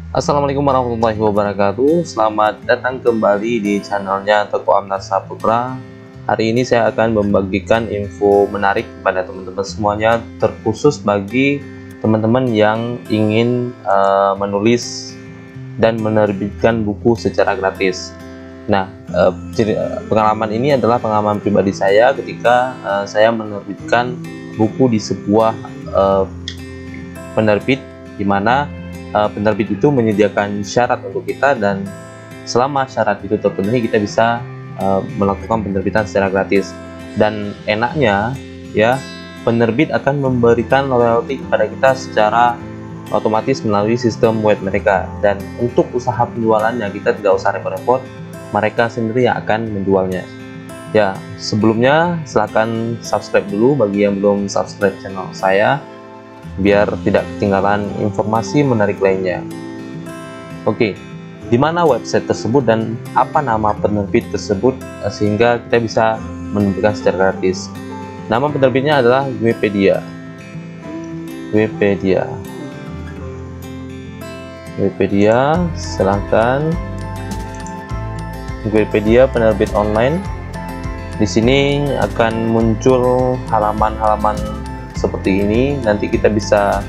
Assalamualaikum warahmatullahi wabarakatuh. Selamat datang kembali di channelnya Teguh Amnar Saputra. Hari ini saya akan membagikan info menarik kepada teman-teman semuanya, terkhusus bagi teman-teman yang ingin menulis dan menerbitkan buku secara gratis. Nah, pengalaman ini adalah pengalaman pribadi saya ketika saya menerbitkan buku di sebuah penerbit, di mana penerbit itu menyediakan syarat untuk kita, dan selama syarat itu terpenuhi kita bisa melakukan penerbitan secara gratis. Dan enaknya ya, penerbit akan memberikan royalti kepada kita secara otomatis melalui sistem web mereka, dan untuk usaha penjualannya kita tidak usah repot-repot, mereka sendiri yang akan menjualnya. Ya, sebelumnya silahkan subscribe dulu bagi yang belum subscribe channel saya, biar tidak ketinggalan informasi menarik lainnya. Oke, di mana website tersebut dan apa nama penerbit tersebut sehingga kita bisa menerbitkan secara gratis. Nama penerbitnya adalah Wikipedia. Silahkan. Wikipedia penerbit online. Di sini akan muncul halaman-halaman seperti ini. Nanti kita bisa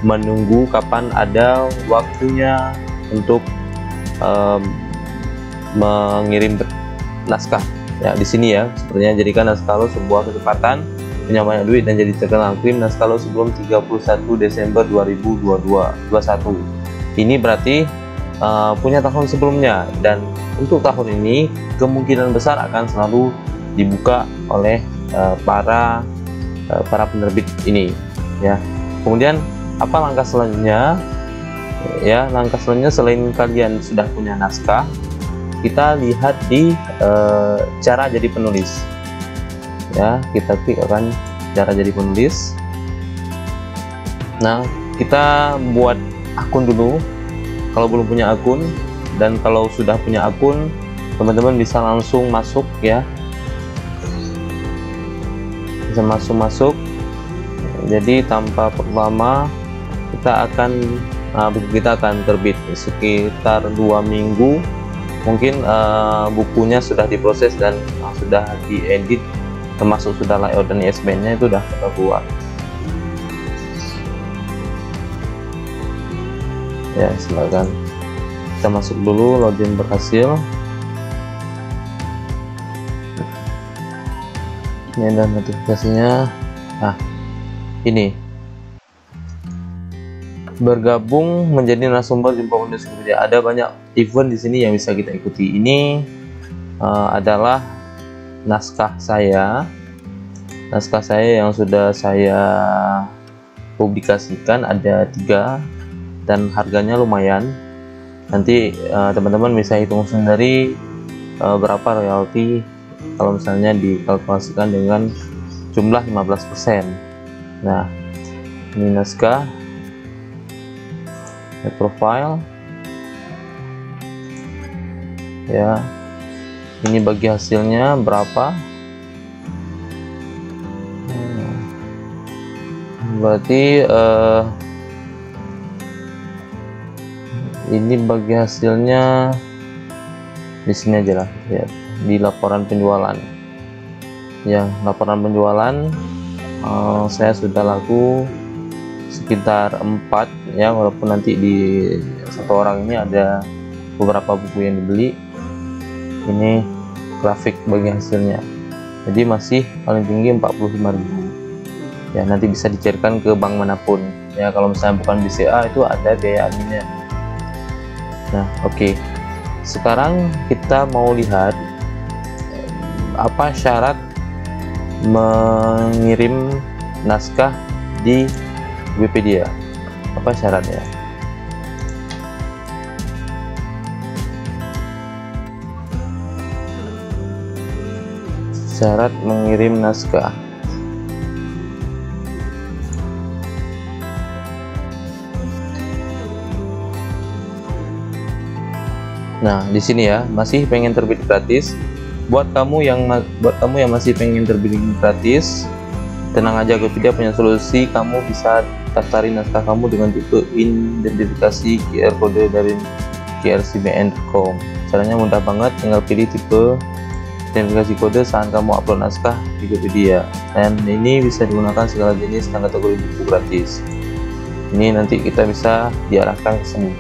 menunggu kapan ada waktunya untuk mengirim naskah. Ya, di sini ya, sepertinya jadikan naskah lo sebuah kesempatan, punya banyak duit dan jadi terkenal. Kirim naskah lo sebelum 31 Desember 2021. Ini berarti punya tahun sebelumnya, dan untuk tahun ini kemungkinan besar akan selalu dibuka oleh para penerbit ini ya. Kemudian apa langkah selanjutnya ya? Langkah selanjutnya, selain kalian sudah punya naskah, kita lihat di cara jadi penulis ya. Kita klik akan cara jadi penulis. Nah, kita buat akun dulu kalau belum punya akun, dan kalau sudah punya akun teman-teman bisa langsung masuk ya, bisa masuk. Jadi tanpa lama kita akan terbit sekitar 2 minggu mungkin. Bukunya sudah diproses dan sudah diedit, termasuk sudah layout dan ISBN-nya itu sudah keluar ya. Silakan kita masuk dulu. Login berhasil. Ini ada notifikasinya. Nah, ini bergabung menjadi narasumber jumpa penulis Wikipedia. Ada banyak event di sini yang bisa kita ikuti. Ini adalah naskah saya yang sudah saya publikasikan, ada 3 dan harganya lumayan. Nanti teman-teman bisa hitung sendiri berapa royalti kalau misalnya dikalkulasikan dengan jumlah 15%. Nah, ini naskah, profile ya. Ini bagi hasilnya berapa, berarti ini bagi hasilnya di sini aja lah ya, di laporan penjualan ya. Laporan penjualan saya sudah laku sekitar 4 ya, walaupun nanti di satu orang ini ada beberapa buku yang dibeli. Ini grafik bagi hasilnya, jadi masih paling tinggi 45.000 ya. Nanti bisa dicairkan ke bank manapun ya, kalau misalnya bukan BCA itu ada biaya adminnya. Nah, oke. Sekarang kita mau lihat apa syarat mengirim naskah di Wikipedia. Apa syaratnya? Syarat mengirim naskah. Nah, di sini ya, masih pengen terbit gratis. Buat kamu yang masih pengen terbit gratis, tenang aja, Wikipedia punya solusi. Kamu bisa daftari naskah kamu dengan tipe identifikasi QR kode dari qrcbn.com. Caranya mudah banget, tinggal pilih tipe identifikasi kode saat kamu upload naskah di Wikipedia, dan ini bisa digunakan segala jenis dan kategori buku gratis. Ini nanti kita bisa diarahkan ke sini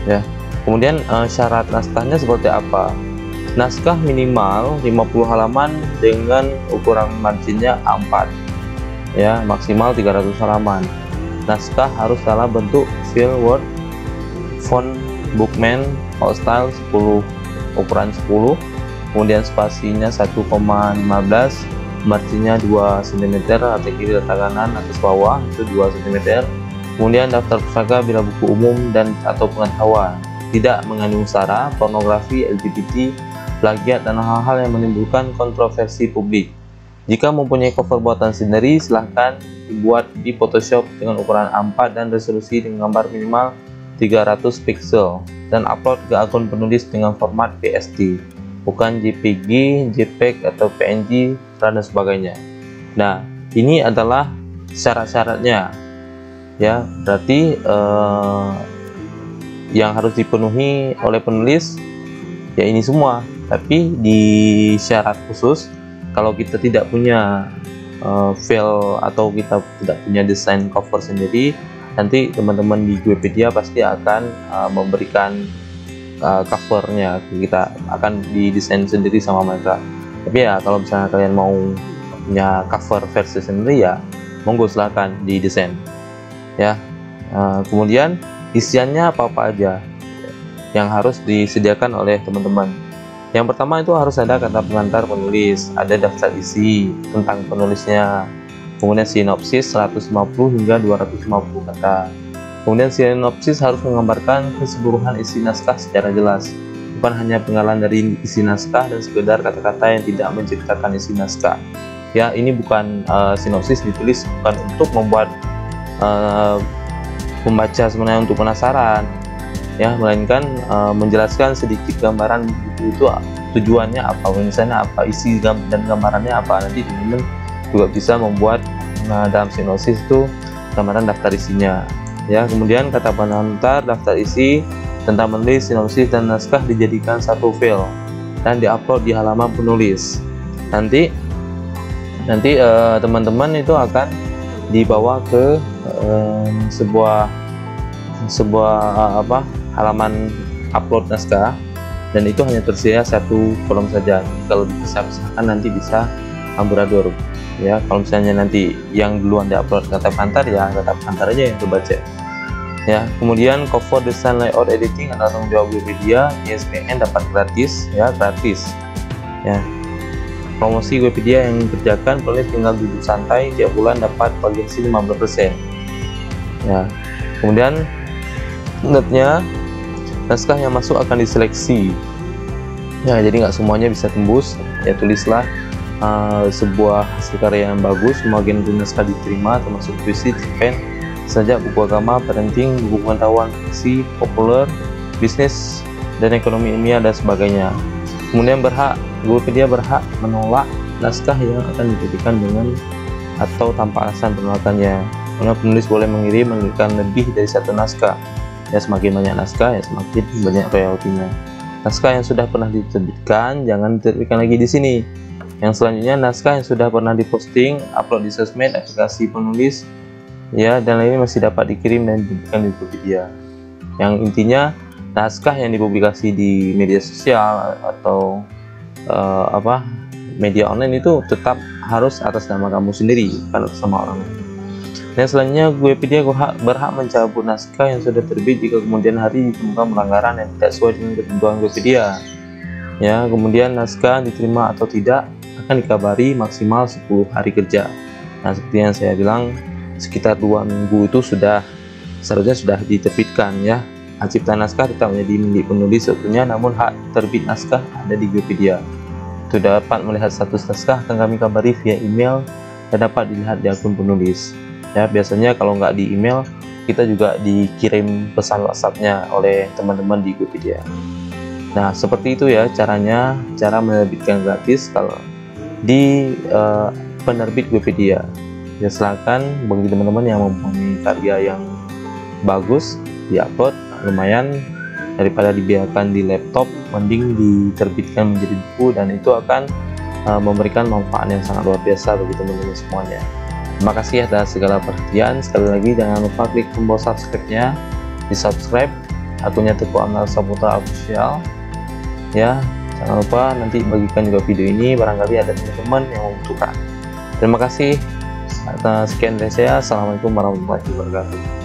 ya. Kemudian syarat naskahnya seperti apa? Naskah minimal 50 halaman dengan ukuran marginnya A4 ya, maksimal 300 halaman. Naskah harus dalam bentuk file Word, font Bookman, style 10, ukuran 10, kemudian spasinya 1,15, marginnya 2 cm, atas kiri letak kanan, atas bawah itu 2 cm. Kemudian daftar pustaka bila buku umum dan atau pengetahuan, tidak mengandung sara, pornografi, LGBT, plagiat, dan hal-hal yang menimbulkan kontroversi publik. Jika mempunyai cover buatan sendiri, silahkan dibuat di Photoshop dengan ukuran A4 dan resolusi dengan gambar minimal 300 pixel dan upload ke akun penulis dengan format PSD, bukan JPG, JPEG atau PNG dan sebagainya. Nah, ini adalah syarat-syaratnya ya. Berarti yang harus dipenuhi oleh penulis ya ini semua. Tapi di syarat khusus, kalau kita tidak punya file atau kita tidak punya desain cover sendiri, nanti teman-teman di Wikipedia pasti akan memberikan covernya, kita akan didesain sendiri sama mereka. Tapi ya kalau misalnya kalian mau punya cover versi sendiri ya monggo silahkan didesain ya. Kemudian isiannya apa-apa aja yang harus disediakan oleh teman-teman. Yang pertama itu harus ada kata pengantar penulis, ada daftar isi tentang penulisnya, kemudian sinopsis 150 hingga 250 kata. Kemudian sinopsis harus menggambarkan keseluruhan isi naskah secara jelas, bukan hanya penggalan dari isi naskah dan sekedar kata-kata yang tidak menceritakan isi naskah. Ya, ini bukan sinopsis ditulis bukan untuk membuat pembaca sebenarnya untuk penasaran ya, melainkan menjelaskan sedikit gambaran buku itu tujuannya apa, misalnya apa, isi dan gambarannya apa. Nanti teman-teman juga bisa membuat dalam sinopsis itu gambaran daftar isinya ya. Kemudian kata pengantar, daftar isi tentang menulis, sinopsis dan naskah dijadikan satu file dan diupload di halaman penulis. Nanti teman-teman itu akan dibawa ke sebuah halaman upload naskah, dan itu hanya tersedia satu kolom saja. Kalau dipisah-pisahkan nanti bisa amburadul ya. Kalau misalnya nanti yang duluan diupload kata pengantar ya kata pengantar aja yang terbaca ya. Kemudian cover, desain, layout, editing adalah tanggung jawab Wikipedia. ISBN dapat gratis ya, gratis ya. Promosi Wikipedia yang dikerjakan, penulis tinggal duduk santai, tiap bulan dapat variasi 15% ya. Kemudian notnya, naskah yang masuk akan diseleksi ya, jadi nggak semuanya bisa tembus ya. Tulislah sebuah hasil karya yang bagus, semua genre naskah diterima termasuk puisi, cerpen, sajak, buku agama, parenting, buku pengetahuan, fiksi, populer, bisnis, dan ekonomi ilmiah dan sebagainya. Kemudian Wikipedia berhak menolak naskah yang akan diterbitkan dengan atau tanpa alasan penolakannya. Karena penulis boleh mengirimkan lebih dari satu naskah ya. Semakin banyak naskah ya semakin banyak royaltinya. Naskah yang sudah pernah diterbitkan jangan diterbitkan lagi di sini. Yang selanjutnya, naskah yang sudah pernah diposting, upload di sosmed, aplikasi penulis ya, dan lainnya masih dapat dikirim dan diterbitkan di Wikipedia. Yang intinya, naskah yang dipublikasi di media sosial atau media online itu tetap harus atas nama kamu sendiri, bukan atas nama orang lain. Dan selanjutnya, Wikipedia berhak mencabut naskah yang sudah terbit jika kemudian hari ditemukan pelanggaran yang tidak sesuai dengan ketentuan Wikipedia ya. Kemudian naskah diterima atau tidak akan dikabari maksimal 10 hari kerja. Nah, seperti yang saya bilang, sekitar 2 minggu itu seharusnya sudah diterbitkan ya. Hak cipta naskah tetap menjadi milik penulis seutuhnya, namun hak terbit naskah ada di Wikipedia. Untuk dapat melihat status naskah akan kami kabari via email dan dapat dilihat di akun penulis ya. Biasanya kalau nggak di email, kita juga dikirim pesan WhatsApp-nya oleh teman-teman di Wikipedia. Nah, seperti itu ya cara menerbitkan gratis kalau di penerbit Wikipedia. Ya silakan bagi teman-teman yang mempunyai karya yang bagus diupload, lumayan daripada dibiarkan di laptop, mending diterbitkan menjadi buku, dan itu akan memberikan manfaat yang sangat luar biasa bagi teman-teman semuanya. Terima kasih atas segala perhatian. Sekali lagi jangan lupa klik tombol subscribe-nya, di subscribe akunnya Teguh Amal Saputra Official ya. Jangan lupa nanti bagikan juga video ini, barangkali ada teman-teman yang membutuhkan. Terima kasih. Sekian dari saya. Assalamualaikum warahmatullahi wabarakatuh.